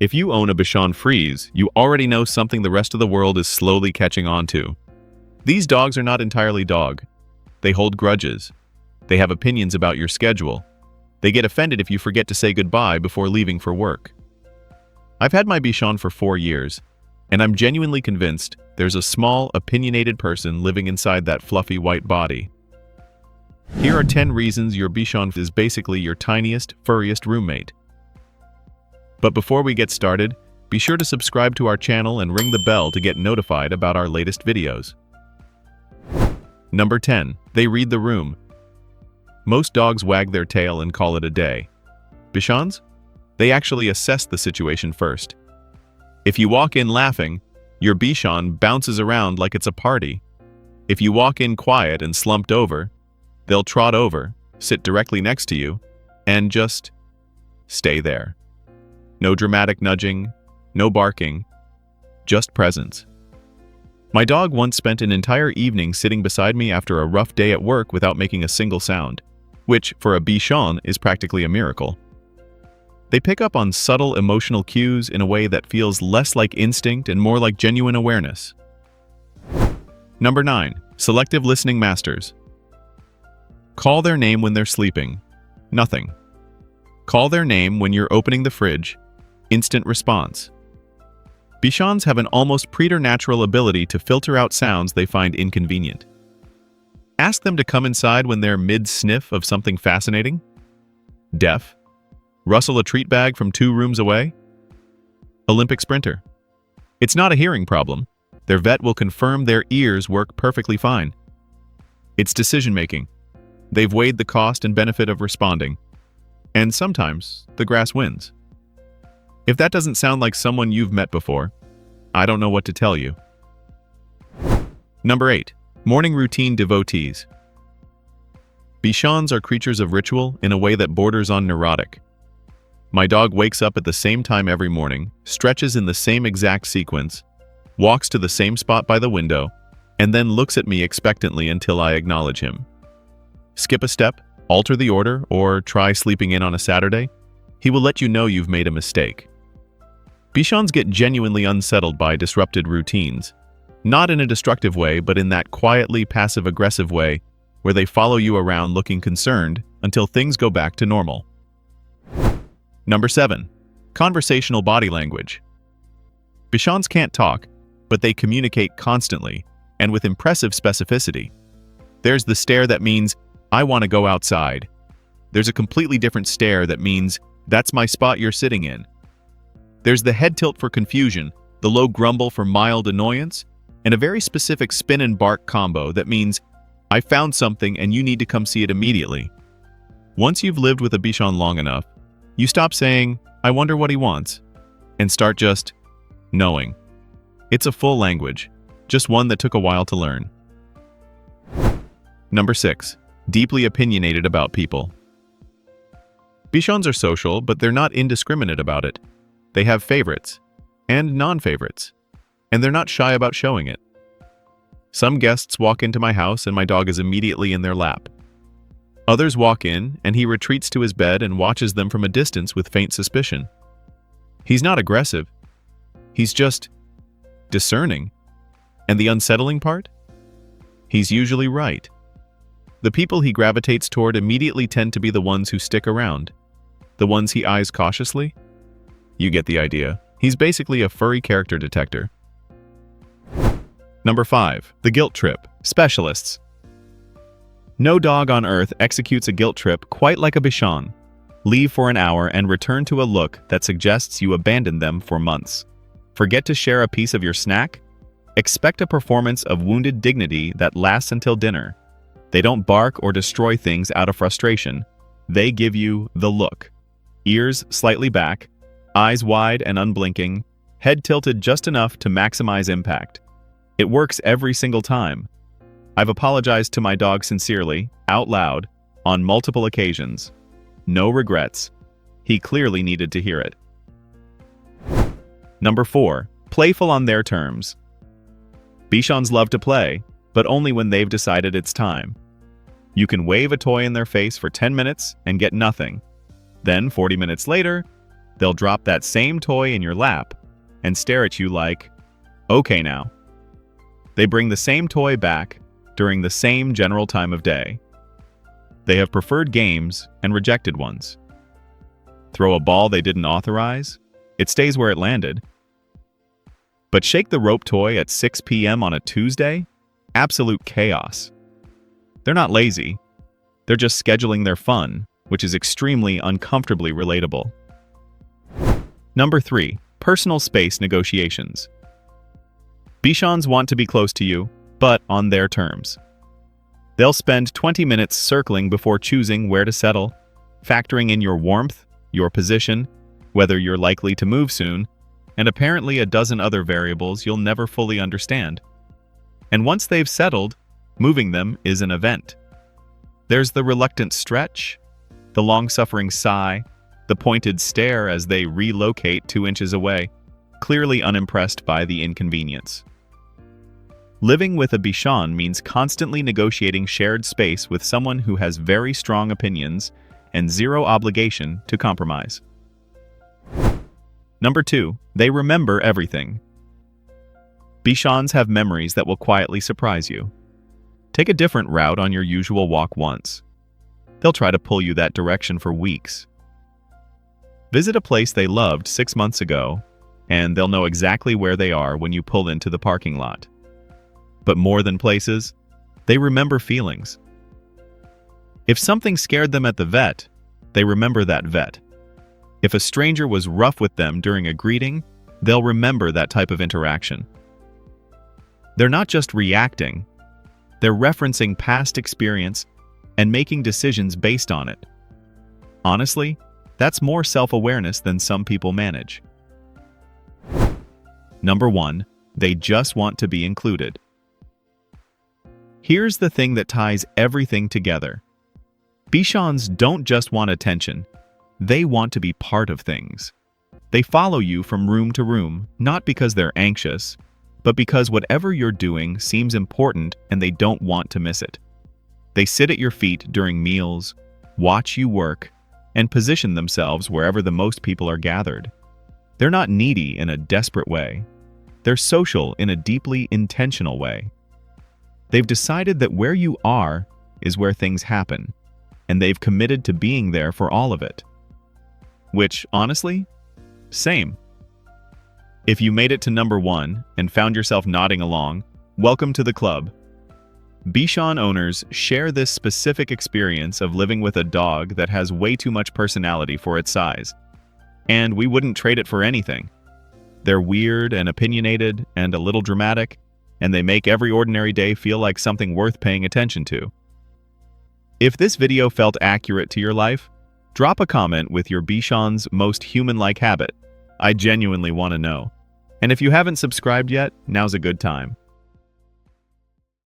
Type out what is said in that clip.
If you own a Bichon Frise, you already know something the rest of the world is slowly catching on to. These dogs are not entirely dog. They hold grudges. They have opinions about your schedule. They get offended if you forget to say goodbye before leaving for work. I've had my Bichon for 4 years, and I'm genuinely convinced there's a small, opinionated person living inside that fluffy white body. Here are 10 reasons your Bichon is basically your tiniest, furriest roommate. But before we get started, be sure to subscribe to our channel and ring the bell to get notified about our latest videos. Number 10. They read the room. Most dogs wag their tail and call it a day. Bichons? They actually assess the situation first. If you walk in laughing, your Bichon bounces around like it's a party. If you walk in quiet and slumped over, they'll trot over, sit directly next to you, and just stay there. No dramatic nudging, no barking, just presence. My dog once spent an entire evening sitting beside me after a rough day at work without making a single sound, which, for a Bichon, is practically a miracle. They pick up on subtle emotional cues in a way that feels less like instinct and more like genuine awareness. Number 9. Selective listening masters. Call their name when they're sleeping. Nothing. Call their name when you're opening the fridge. Instant response. Bichons have an almost preternatural ability to filter out sounds they find inconvenient. Ask them to come inside when they're mid-sniff of something fascinating. Deaf. Rustle a treat bag from 2 rooms away. Olympic sprinter. It's not a hearing problem. Their vet will confirm their ears work perfectly fine. It's decision-making. They've weighed the cost and benefit of responding. And sometimes, the grass wins. If that doesn't sound like someone you've met before, I don't know what to tell you. Number 8. Morning routine devotees. Bichons are creatures of ritual in a way that borders on neurotic. My dog wakes up at the same time every morning, stretches in the same exact sequence, walks to the same spot by the window, and then looks at me expectantly until I acknowledge him. Skip a step, alter the order, or try sleeping in on a Saturday, he will let you know you've made a mistake. Bichons get genuinely unsettled by disrupted routines, not in a destructive way, but in that quietly passive-aggressive way where they follow you around looking concerned until things go back to normal. Number 7. Conversational body language. Bichons can't talk, but they communicate constantly and with impressive specificity. There's the stare that means, "I want to go outside." There's a completely different stare that means, "That's my spot you're sitting in." There's the head tilt for confusion, the low grumble for mild annoyance, and a very specific spin and bark combo that means, "I found something and you need to come see it immediately." Once you've lived with a Bichon long enough, you stop saying, "I wonder what he wants," and start just knowing. It's a full language, just one that took a while to learn. Number 6. Deeply opinionated about people. Bichons are social, but they're not indiscriminate about it. They have favorites and non-favorites, and they're not shy about showing it. Some guests walk into my house and my dog is immediately in their lap. Others walk in and he retreats to his bed and watches them from a distance with faint suspicion. He's not aggressive. He's just discerning. And the unsettling part? He's usually right. The people he gravitates toward immediately tend to be the ones who stick around. The ones he eyes cautiously? You get the idea. He's basically a furry character detector. Number 5. The guilt trip. Specialists. No dog on earth executes a guilt trip quite like a Bichon. Leave for an hour and return to a look that suggests you abandoned them for months. Forget to share a piece of your snack? Expect a performance of wounded dignity that lasts until dinner. They don't bark or destroy things out of frustration. They give you the look. Ears slightly back, eyes wide and unblinking, head tilted just enough to maximize impact. It works every single time. I've apologized to my dog sincerely, out loud, on multiple occasions. No regrets. He clearly needed to hear it. Number 4. Playful on their terms. Bichons love to play, but only when they've decided it's time. You can wave a toy in their face for 10 minutes and get nothing. Then, 40 minutes later, they'll drop that same toy in your lap and stare at you like, "Okay now." They bring the same toy back during the same general time of day. They have preferred games and rejected ones. Throw a ball they didn't authorize, it stays where it landed. But shake the rope toy at 6 p.m. on a Tuesday? Absolute chaos. They're not lazy. They're just scheduling their fun, which is extremely uncomfortably relatable. Number 3. Personal space negotiations. Bichons want to be close to you, but on their terms. They'll spend 20 minutes circling before choosing where to settle, factoring in your warmth, your position, whether you're likely to move soon, and apparently a dozen other variables you'll never fully understand. And once they've settled, moving them is an event. There's the reluctant stretch, the long-suffering sigh, the pointed stare as they relocate 2 inches away, clearly unimpressed by the inconvenience. Living with a Bichon means constantly negotiating shared space with someone who has very strong opinions and zero obligation to compromise. Number 2, they remember everything. Bichons have memories that will quietly surprise you. Take a different route on your usual walk once. They'll try to pull you that direction for weeks. Visit a place they loved 6 months ago, and they'll know exactly where they are when you pull into the parking lot. But more than places, they remember feelings. If something scared them at the vet, they remember that vet. If a stranger was rough with them during a greeting, they'll remember that type of interaction. They're not just reacting, they're referencing past experience and making decisions based on it. Honestly, that's more self-awareness than some people manage. Number 1, they just want to be included. Here's the thing that ties everything together. Bichons don't just want attention, they want to be part of things. They follow you from room to room, not because they're anxious, but because whatever you're doing seems important and they don't want to miss it. They sit at your feet during meals, watch you work, and position themselves wherever the most people are gathered. They're not needy in a desperate way. They're social in a deeply intentional way. They've decided that where you are is where things happen, and they've committed to being there for all of it. Which, honestly, same. If you made it to number 1 and found yourself nodding along, welcome to the club. Bichon owners share this specific experience of living with a dog that has way too much personality for its size. And we wouldn't trade it for anything. They're weird and opinionated and a little dramatic, and they make every ordinary day feel like something worth paying attention to. If this video felt accurate to your life, drop a comment with your Bichon's most human-like habit. I genuinely want to know. And if you haven't subscribed yet, now's a good time.